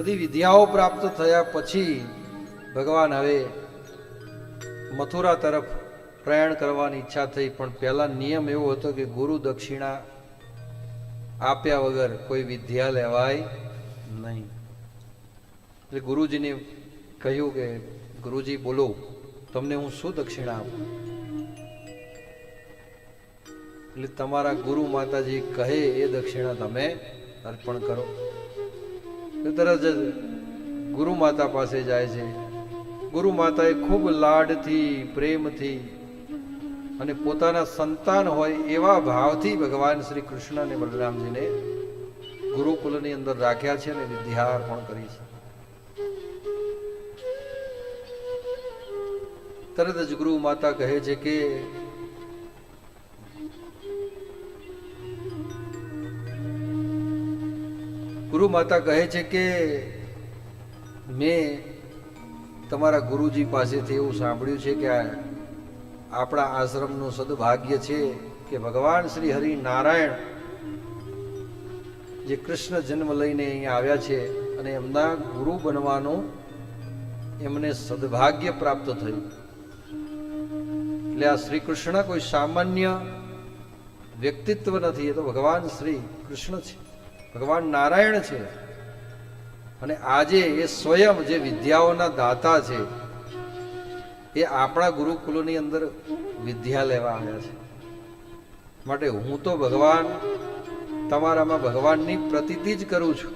બધી વિદ્યાઓ પ્રાપ્ત થયા પછી ભગવાન હવે મથુરા તરફ પ્રયાણ કરવાની ઈચ્છા થઈ, પણ પહેલા નિયમ એવો હતો કે ગુરુ દક્ષિણા આપ્યા વગર કોઈ વિદ્યા લેવાય નહીં. એટલે ગુરુજીને કહ્યું કે ગુરુજી બોલો, તમને હું શું દક્ષિણા આપું? એટલે તમારા ગુરુ માતાજી કહે એ દક્ષિણા તમે અર્પણ કરો. તરત જ ગુરુ માતા પાસે જાય છે. ગુરુ માતાએ ખૂબ લાડથી પ્રેમથી અને પોતાના સંતાન હોય એવા ભાવથી ભગવાન શ્રી કૃષ્ણ અને બલરામજીને ગુરુકુલની અંદર રાખ્યા છે અને વિદ્યા અર્પણ કરી છે. તરત જ ગુરુ માતા કહે છે કે મેં તમારા ગુરુજી પાસેથી એવું સાંભળ્યું છે કે આપણા આશ્રમનું સદભાગ્ય છે કે ભગવાન શ્રી હરિ નારાયણ જે કૃષ્ણ જન્મ લઈને અહીંયા આવ્યા છે અને એમના ગુરુ બનવાનું એમને સદભાગ્ય પ્રાપ્ત થયું. એટલે આ શ્રી કૃષ્ણ કોઈ સામાન્ય વ્યક્તિત્વ નથી, એ તો ભગવાન શ્રી કૃષ્ણ છે, ભગવાન નારાયણ છે. અને આજે એ સ્વયં જે વિદ્યાઓના દાતા છે એ આપણા ગુરુકુલોની અંદર વિદ્યા લેવા આવ્યા છે. માટે હું તો ભગવાન તમારામાં ભગવાનની પ્રતીતિ જ કરું છું.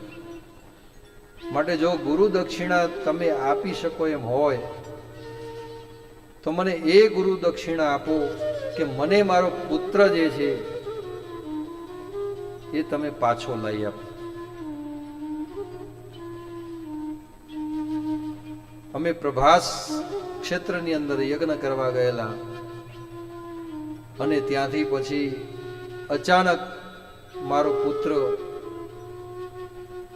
માટે જો ગુરુ દક્ષિણા તમે આપી શકો એમ હોય તો મને એ ગુરુ દક્ષિણા આપો કે મને મારો પુત્ર જે છે એ તમે પાછો લઈ આપો. અમે પ્રભાસ ક્ષેત્રની અંદર યજ્ઞ કરવા ગયેલા અને ત્યાંથી પછી અચાનક મારો પુત્ર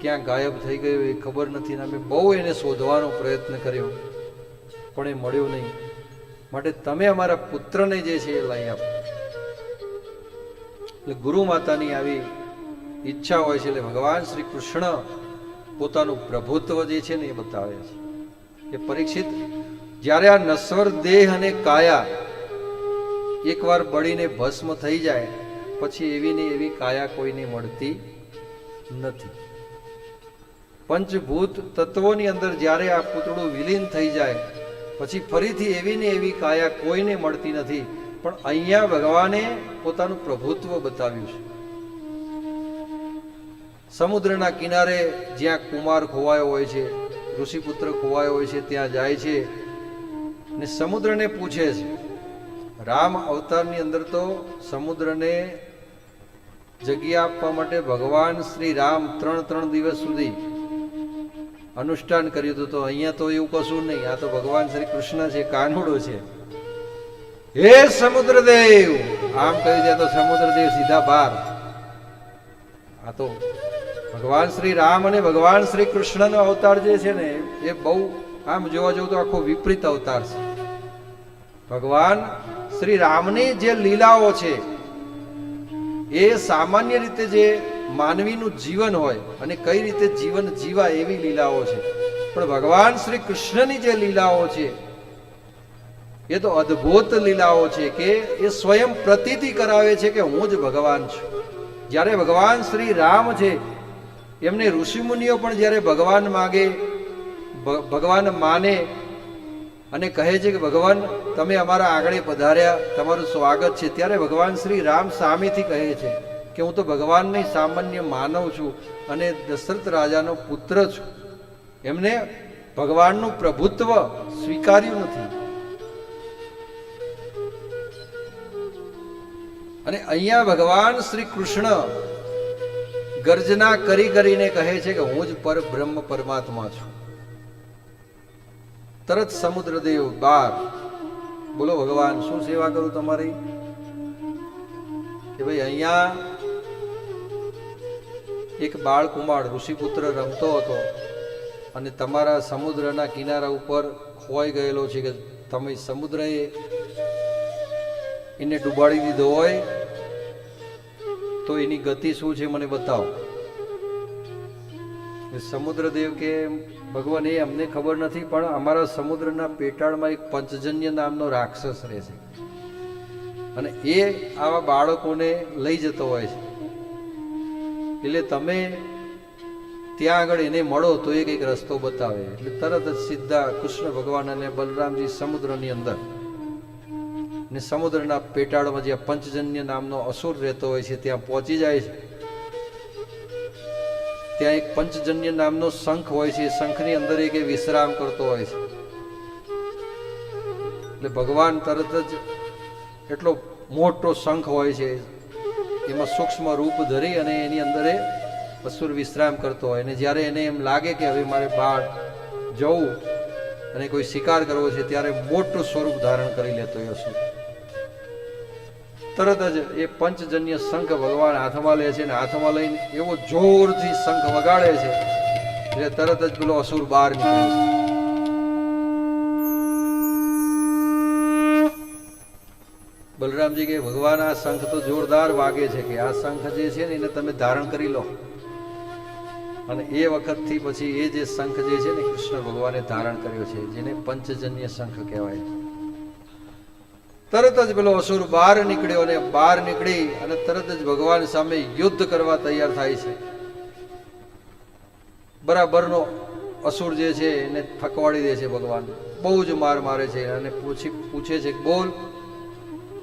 ક્યાં ગાયબ થઈ ગયો એ ખબર નથી. અમે બહુ એને શોધવાનો પ્રયત્ન કર્યો પણ એ મળ્યો નહીં. માટે તમે અમારા પુત્રને જે છે એ લઈ આપો. એટલે ગુરુ માતાની આવી ઈચ્છા હોય છે. એટલે ભગવાન શ્રી કૃષ્ણ પોતાનું પ્રભુત્વ જે છે ને એ બતાવે છે કે પરીક્ષિત, જ્યારે આ નશ્વર દેહ અને કાયા એકવાર બળીને ભસ્મ થઈ જાય પછી એવી ને એવી કાયા કોઈને મળતી નથી. પંચભૂત તત્વોની અંદર જ્યારે આ પૂતળું વિલીન થઈ જાય પછી ફરીથી એવી ને એવી કાયા કોઈને મળતી નથી. પણ અહીંયા ભગવાને પોતાનું પ્રભુત્વ બતાવ્યું છે. સમુદ્રના કિનારે જ્યાં કુમાર ખોવાયો હોય છે, ઋષિપુત્ર ખોવાયો હોય છે, ત્યાં જાય છે ને સમુદ્રને પૂછે છે. રામ અવતારની અંદર તો સમુદ્રને જગ્યા આપવા માટે ભગવાન શ્રી રામ 3 દિવસ સુધી અનુષ્ઠાન કર્યું હતું. તો અહીંયા તો એવું કશું નહીં. આ તો ભગવાન શ્રી કૃષ્ણ છે, કાનુડો છે. હે સમુદ્રદેવ આમ કહ્યું છે તો સમુદ્રદેવ સીધા બહાર. આ તો ભગવાન શ્રી રામ અને ભગવાન શ્રી કૃષ્ણનો અવતાર જે છે ને એ બહુ આમ જોવા જવું તો આખો વિપરીત અવતાર છે. ભગવાન શ્રી રામની જે લીલાઓ છે એ સામાન્ય રીતે જે માનવીનું જીવન હોય અને કઈ રીતે જીવન જીવાય એવી લીલાઓ છે. પણ ભગવાન શ્રી કૃષ્ણની જે લીલાઓ છે એ તો અદ્ભુત લીલાઓ છે કે એ સ્વયં પ્રતીતિ કરાવે છે કે હું જ ભગવાન છું. જ્યારે ભગવાન શ્રી રામ છે એમને ઋષિમુનિઓ પણ જ્યારે ભગવાન માગે, ભગવાન માને અને કહે છે કે ભગવાન તમે અમારા આગળ પધાર્યા, તમારું સ્વાગત છે, ત્યારે ભગવાન શ્રી રામ સામેથી કહે છે કે હું તો ભગવાન નહીં, સામાન્ય માનવ છું અને દશરથ રાજાનો પુત્ર છું. એમને ભગવાનનું પ્રભુત્વ સ્વીકાર્યું નથી. અને અહીંયા ભગવાન શ્રી કૃષ્ણ ગર્જના કરી કરીને કહે છે કે હું જ પરબ્રહ્મ પરમાત્મા છું. તરત સમુદ્રદેવ બાર, બોલો ભગવાન શું સેવા કરું તમારી? કે ભાઈ અહીંયા એક બાળકુમાર ઋષિપુત્ર રમતો હતો અને તમારા સમુદ્રના કિનારા ઉપર ખોવાઈ ગયેલો છે કે તમે સમુદ્રએ એને ડૂબાડી દીધો હોય તો એની ગતિ શું છે મને બતાવો. સમુદ્રદેવ કે ભગવાન એ અમને ખબર નથી, પણ અમારા સમુદ્રના પેટાળમાં એક પંચજન્ય નામનો રાક્ષસ રહે છે અને એ આવા બાળકોને લઈ જતો હોય છે. એટલે તમે ત્યાં આગળ એને મળો તો એ કંઈક રસ્તો બતાવે. એટલે તરત જ સીધા કૃષ્ણ ભગવાન અને બલરામજી સમુદ્રની અંદર ને સમુદ્રના પેટાળમાં જ્યાં પંચજન્ય નામનો અસુર રહેતો હોય છે ત્યાં પહોંચી જાય છે. ત્યાં એક પંચજન્ય નામનો શંખ હોય છે, શંખની અંદર એક વિશ્રામ કરતો હોય છે. એટલે ભગવાન તરત જ એટલો મોટો શંખ હોય છે, એમાં સૂક્ષ્મ રૂપ ધરી અને એની અંદર એ અસુર વિશ્રામ કરતો હોય. અને જ્યારે એને એમ લાગે કે હવે મારે બહાર જવું અને કોઈ શિકાર કરવો છે, ત્યારે મોટું સ્વરૂપ ધારણ કરી લેતો એ અસુર. તરત જ એ પંચજન્ય શંખ ભગવાન હાથમાં લે છે અને હાથમાં લઈને એવો જોરથી શંખ વગાડે છે એટલે તરત જ પેલો અસુર બહાર નીકળે છે. બલરામજી કે ભગવાન આ શંખ તો જોરદાર વાગે છે, કે આ શંખ જે છે ને એને તમે ધારણ કરી લો. અને એ વખતથી પછી એ જે શંખ જે છે ને કૃષ્ણ ભગવાને ધારણ કર્યો છે, જેને પંચજન્ય શંખ કહેવાય. તરત જ પેલો અસુર બહાર નીકળ્યો અને બહાર નીકળી અને તરત જ ભગવાન સામે યુદ્ધ કરવા તૈયાર થાય છે. બરાબરનો અસુર જે છે એને થકવાડી દે છે ભગવાન, બહુ જ માર મારે છે અને પૂછે છે કે બોલ,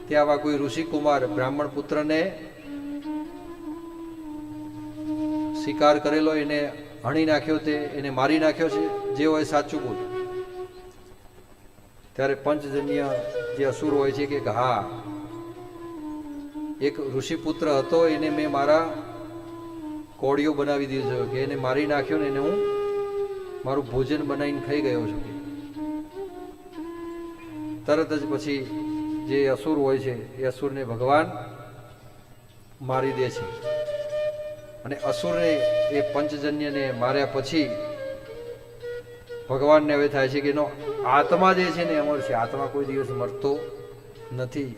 ત્યાં આવા કોઈ ઋષિકુમાર બ્રાહ્મણ પુત્રને શિકાર કરેલો, એને હણી નાખ્યો, તે એને મારી નાખ્યો છે, જે હોય સાચું બોલ. ત્યારે પંચજન્ય જે અસુર હોય છે કે હા, એક ઋષિપુત્ર હતો, એને મેં મારા કોળીઓ બનાવી દીધો કે એને મારી નાખ્યો ને એને હું મારું ભોજન બનાવીને ખાઈ ગયો છું. તરત જ પછી જે અસુર હોય છે એ અસુરને ભગવાન મારી દે છે. અને અસુરને એ પંચજન્યને માર્યા પછી ભગવાનને હવે થાય છે કે એનો આત્મા જે છે ને અમર છે. આત્મા કોઈ દિવસ મરતો નથી,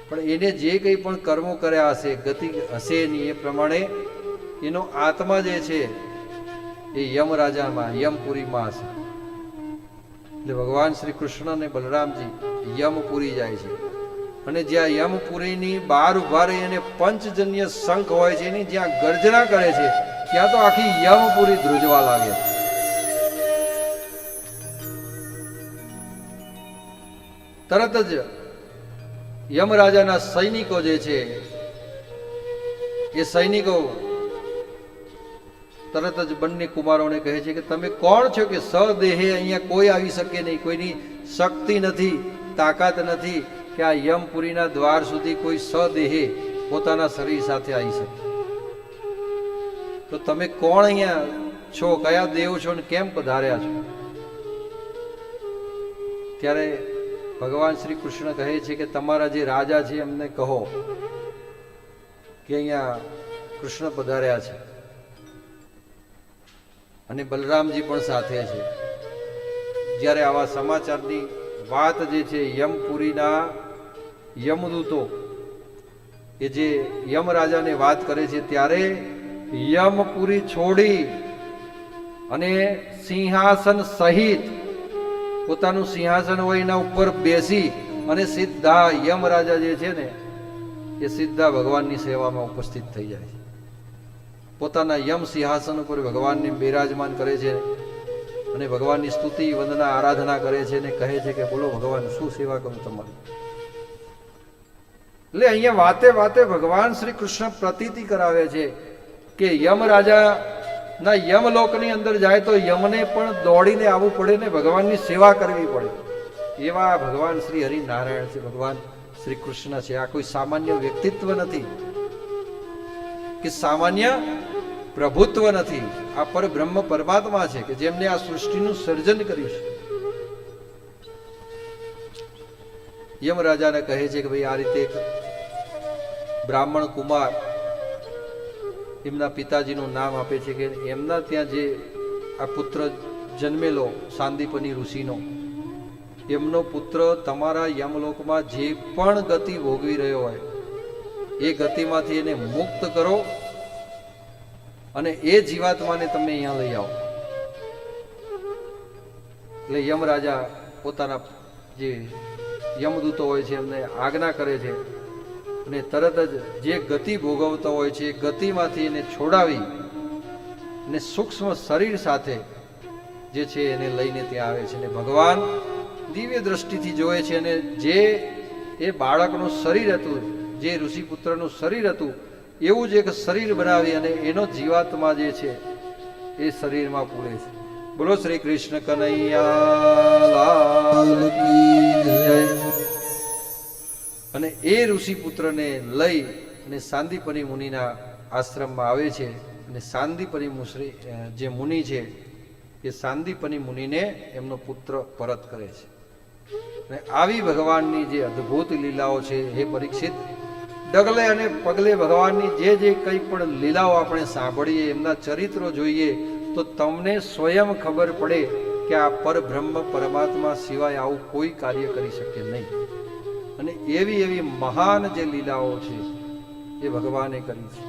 પણ એને જે કંઈ પણ કર્મો કર્યા હશે, ગતિ હશે એની, એ પ્રમાણે એનો આત્મા જે છે એ યમરાજામાં, યમપુરીમાં હશે. એટલે ભગવાન શ્રી કૃષ્ણ અને બલરામજી યમપુરી જાય છે અને જ્યાં યમપુરીની બહાર ઉભા રહી અને પંચજન્ય શંખ હોય છે એની જ્યાં ગર્જના કરે છે, ત્યાં તો આખી યમપુરી ધ્રુજવા લાગે. તરત જ યમરાજાના સૈનિકો જે છે એ સૈનિકો તરત જ બંને કુમારોને કહે છે કે તમે કોણ છો કે સદેહે અહીંયા કોઈ આવી શકે નહીં, કોઈની શક્તિ નથી, તાકાત નથી કે આ યમપુરીના દ્વાર સુધી કોઈ સદેહે પોતાના શરીર સાથે આવી શકે. તો તમે કોણ અહીંયા છો, કયા દેવ છો ને કેમ પધાર્યા છો? ત્યારે ભગવાન શ્રી કૃષ્ણ કહે છે કે તમારા જે રાજા છે એમને કહો કે અહીંયા કૃષ્ણ પધાર્યા છે. અને બલરામજી પણ સાથે છે. જ્યારે આવા સમાચારની વાત જે છે યમપુરીના યમદૂતો એ જે યમરાજાને વાત કરે છે, ત્યારે યમપુરી છોડી અને સિંહાસન સહિત પોતાનું સિંહાસન હોય એના ઉપર બેસી અને સીધા યમરાજા જે છે ને એ સીધા ભગવાનની સેવામાં ઉપસ્થિત થઈ જાય છે. પોતાના યમ સિંહાસન ઉપર ભગવાનને બિરાજમાન કરે છે અને ભગવાનની સ્તુતિ, વંદના, આરાધના કરે છે અને કહે છે કે બોલો ભગવાન, શું સેવા કરું તમારી. એટલે અહીંયા વાતે વાતે ભગવાન શ્રી કૃષ્ણ પ્રતીતિ કરાવે છે કે યમરાજાના યમલોકની અંદર જાય તો યમને પણ દોડીને આવવું પડે ને ભગવાનની સેવા કરવી પડે. એવા ભગવાન શ્રી હરિનારાયણ છે, ભગવાન શ્રી કૃષ્ણ છે. આ કોઈ સામાન્ય વ્યક્તિત્વ નથી કે સામાન્ય પ્રભુત્વ નથી. આ પરબ્રહ્મ પરમાત્મા છે કે જેમને આ સૃષ્ટિનું સર્જન કર્યું છે. યમરાજાને કહે છે કે ભાઈ આ રીતે એક બ્રાહ્મણ કુમાર એમના પિતાજીનું નામ આપે છે કે એમના ત્યાં જે આ પુત્ર જન્મેલો સાંદીપની ઋષિનો, એમનો પુત્ર તમારા યમલોકમાં જે પણ ગતિ ભોગવી રહ્યો હોય એ ગતિમાંથી એને મુક્ત કરો અને એ જીવાત્માને તમે અહીંયા લઈ આવો. એટલે યમરાજા પોતાના જે યમદૂતો હોય છે એમને આજ્ઞા કરે છે અને તરત જ જે ગતિ ભોગવતો હોય છે એ ગતિમાંથી એને છોડાવી અને સૂક્ષ્મ શરીર સાથે જે છે એને લઈને ત્યાં આવે છે. અને ભગવાન દિવ્ય દ્રષ્ટિથી જોવે છે અને જે એ બાળકનું શરીર હતું, જે ઋષિપુત્રનું શરીર હતું, એવું જ એક શરીર બનાવી અને એનો જીવાત્મા જે છે એ શરીરમાં પૂરે છે. બોલો શ્રી કૃષ્ણ કનૈયા લાલ કી જય. અને એ ઋષિપુત્રને લઈ અને સાંદીપની મુનિના આશ્રમમાં આવે છે. અને સાંદીપની જે મુનિ છે એ સાંદીપની મુનિને એમનો પુત્ર પરત કરે છે. અને આવી ભગવાનની જે અદ્ભુત લીલાઓ છે હે પરીક્ષિત, ડગલે અને પગલે ભગવાનની જે કંઈ પણ લીલાઓ આપણે સાંભળીએ, એમના ચરિત્રો જોઈએ તો તમને સ્વયં ખબર પડે કે આ પરબ્રહ્મ પરમાત્મા સિવાય આવું કોઈ કાર્ય કરી શકે નહીં. અને એવી મહાન જે લીલાઓ છે એ ભગવાને કરી છે.